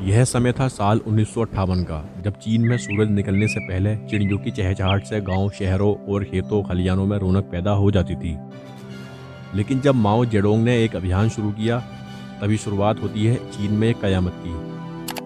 यह समय था साल 1958 का, जब चीन में सूरज निकलने से पहले चिड़ियों की चहचहाट से गांव, शहरों और खेतों खलिहानों में रौनक पैदा हो जाती थी। लेकिन जब माओ जेडोंग ने एक अभियान शुरू किया, तभी शुरुआत होती है चीन में एक कयामत की,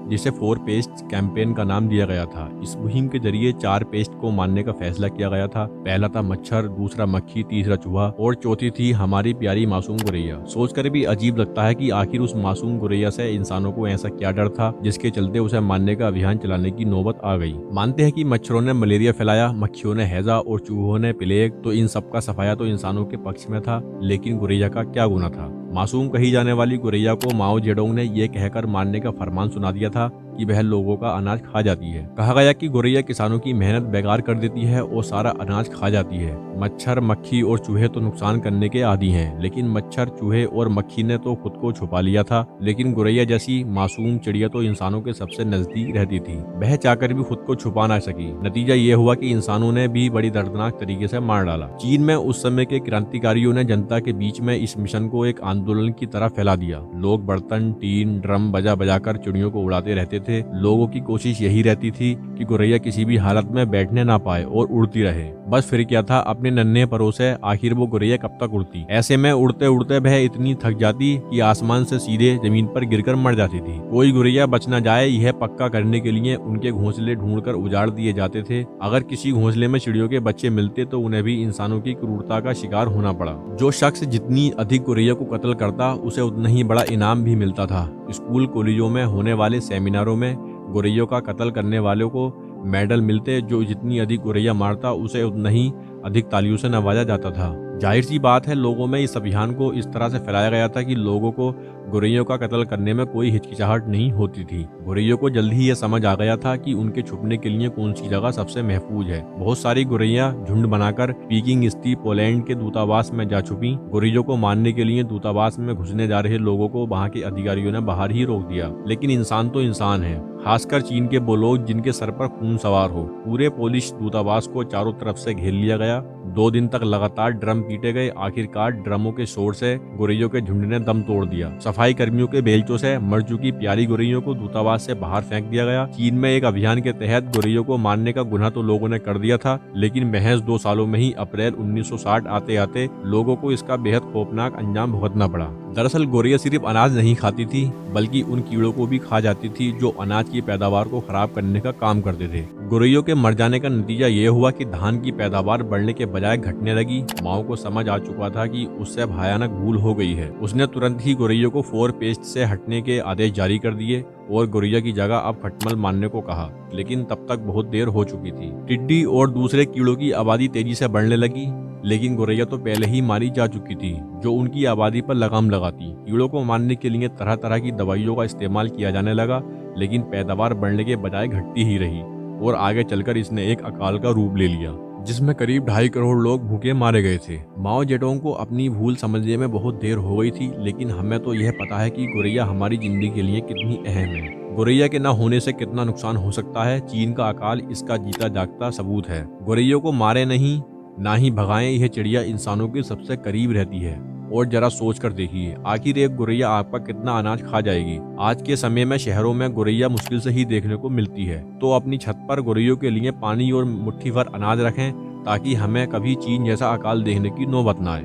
जिसे 4 पेस्ट कैंपेन का नाम दिया गया था। इस मुहिम के जरिए 4 पेस्ट को मारने का फैसला किया गया था। पहला था मच्छर, दूसरा मक्खी, तीसरा चूहा और चौथी थी हमारी प्यारी मासूम गुरैया। सोचकर भी अजीब लगता है कि आखिर उस मासूम गुरैया से इंसानों को ऐसा क्या डर था जिसके चलते उसे मारने का अभियान चलाने की नौबत आ गई। मानते हैं कि मच्छरों ने मलेरिया फैलाया, मक्खियों ने हैजा और चूहों ने प्लेग, तो इन सबका सफाया तो इंसानों के पक्ष में था। लेकिन गुरैया का क्या गुनाह था? मासूम कही जाने वाली गुरैया को माओ जेडोंग ने यह कहकर मारने का फरमान सुना दिया था कि वह लोगों का अनाज खा जाती है। कहा गया कि गुरैया किसानों की मेहनत बेकार कर देती है और सारा अनाज खा जाती है। मच्छर, मक्खी और चूहे तो नुकसान करने के आदी हैं, लेकिन मच्छर, चूहे और मक्खी ने तो खुद को छुपा लिया था। लेकिन गुरैया जैसी मासूम चिड़िया तो इंसानों के सबसे नजदीक रहती थी। वह चाहकर भी खुद को छुपा ना सकी। नतीजा ये हुआ कि इंसानों ने भी बड़ी दर्दनाक तरीके से मार डाला। चीन में उस समय के क्रांतिकारियों ने जनता के बीच में इस मिशन को एक आंदोलन की तरह फैला दिया। लोग बर्तन, टीन, ड्रम बजा बजाकर चिड़ियों को उड़ाते रहते थे। लोगों की कोशिश यही रहती थी कि गुरैया किसी भी हालत में बैठने ना पाए और उड़ती रहे। बस फिर क्या था, अपने नन्हे परों से आखिर वो गुरैया कब तक उड़ती। ऐसे में उड़ते उड़ते वह इतनी थक जाती कि आसमान से सीधे जमीन पर गिरकर मर जाती थी। कोई गुरैया बच न जाए, यह पक्का करने के लिए उनके घोंसले ढूंढकर उजाड़ दिए जाते थे। अगर किसी घोंसले में चिड़ियों के बच्चे मिलते तो उन्हें भी इंसानों की क्रूरता का शिकार होना पड़ा। जो शख्स जितनी अधिक गुरैया को कत्ल करता, उसे उतना ही बड़ा इनाम भी मिलता था। स्कूल कॉलेजों में होने वाले सेमिनारों में गुरैयों का कत्ल करने वालों को मेडल मिलते। जो जितनी अधिक गुरैया मारता, उसे उतना ही अधिक तालियों से नवाजा जाता था। जाहिर सी बात है, लोगों में इस अभियान को इस तरह से फैलाया गया था कि लोगों को गुरैयों का कत्ल करने में कोई हिचकिचाहट नहीं होती थी। गुरैयों को जल्द ही यह समझ आ गया था कि उनके छुपने के लिए कौन सी जगह सबसे महफूज है। बहुत सारी गुरैया झुंड बनाकर पीकिंग स्थित पोलैंड के दूतावास में जा छुपी। गुरैयों को मारने के लिए दूतावास में घुसने जा रहे लोगों को वहां के अधिकारियों ने बाहर ही रोक दिया। लेकिन इंसान तो इंसान है, खासकर चीन के वो लोग जिनके सर पर खून सवार हो। पूरे पोलिश दूतावास को चारों तरफ से घेर लिया गया। 2 दिन तक लगातार ड्रम पीटे गए। आखिरकार ड्रमों के शोर से गुरैयों के झुंड ने दम तोड़ दिया। सफाई कर्मियों के बेलचों से मर चुकी प्यारी गुरैयों को दूतावास से बाहर फेंक दिया गया। चीन में एक अभियान के तहत गुरैयों को मारने का गुनाह तो लोगों ने कर दिया था, लेकिन महज 2 सालों में ही अप्रैल 1960 आते आते लोगों को इसका बेहद खौफनाक अंजाम भुगतना पड़ा। दरअसल गुरैया सिर्फ अनाज नहीं खाती थी, बल्कि उन कीड़ों को भी खा जाती थी जो अनाज की पैदावार को खराब करने का काम करते थे। गुरैयों के मर जाने का नतीजा ये हुआ कि धान की पैदावार बढ़ने के बजाय घटने लगी। माओ को समझ आ चुका था कि उससे भयानक भूल हो गई है। उसने तुरंत ही गुरैयों को 4 पेस्ट से हटने के आदेश जारी कर दिए और गुरैया की जगह अब खटमल मारने को कहा। लेकिन तब तक बहुत देर हो चुकी थी। टिड्डी और दूसरे कीड़ों की आबादी तेजी से बढ़ने लगी, लेकिन गुरैया तो पहले ही मारी जा चुकी थी, जो उनकी आबादी पर लगाम लगाती। कीड़ों को मारने के लिए तरह तरह की दवाइयों का इस्तेमाल किया जाने लगा, लेकिन पैदावार बढ़ने के बजाय घटती ही रही और आगे चलकर इसने एक अकाल का रूप ले लिया, जिसमें करीब 2.5 करोड़ लोग भूखे मारे गए थे। माओ जेडोंग को अपनी भूल समझने में बहुत देर हो गई थी, लेकिन हमें तो यह पता है कि गुरैया हमारी जिंदगी के लिए कितनी अहम है। गुरैया के न होने से कितना नुकसान हो सकता है। चीन का अकाल इसका जीता जागता सबूत है। गुरैयों को मारे नहीं, ना ही भगाएं। यह चिड़िया इंसानों के सबसे करीब रहती है। और जरा सोच कर देखिए, आखिर एक गुरैया आपका कितना अनाज खा जाएगी। आज के समय में शहरों में गुरैया मुश्किल से ही देखने को मिलती है, तो अपनी छत पर गुरैयों के लिए पानी और मुट्ठी भर अनाज रखें, ताकि हमें कभी चीन जैसा अकाल देखने की नौबत न आए।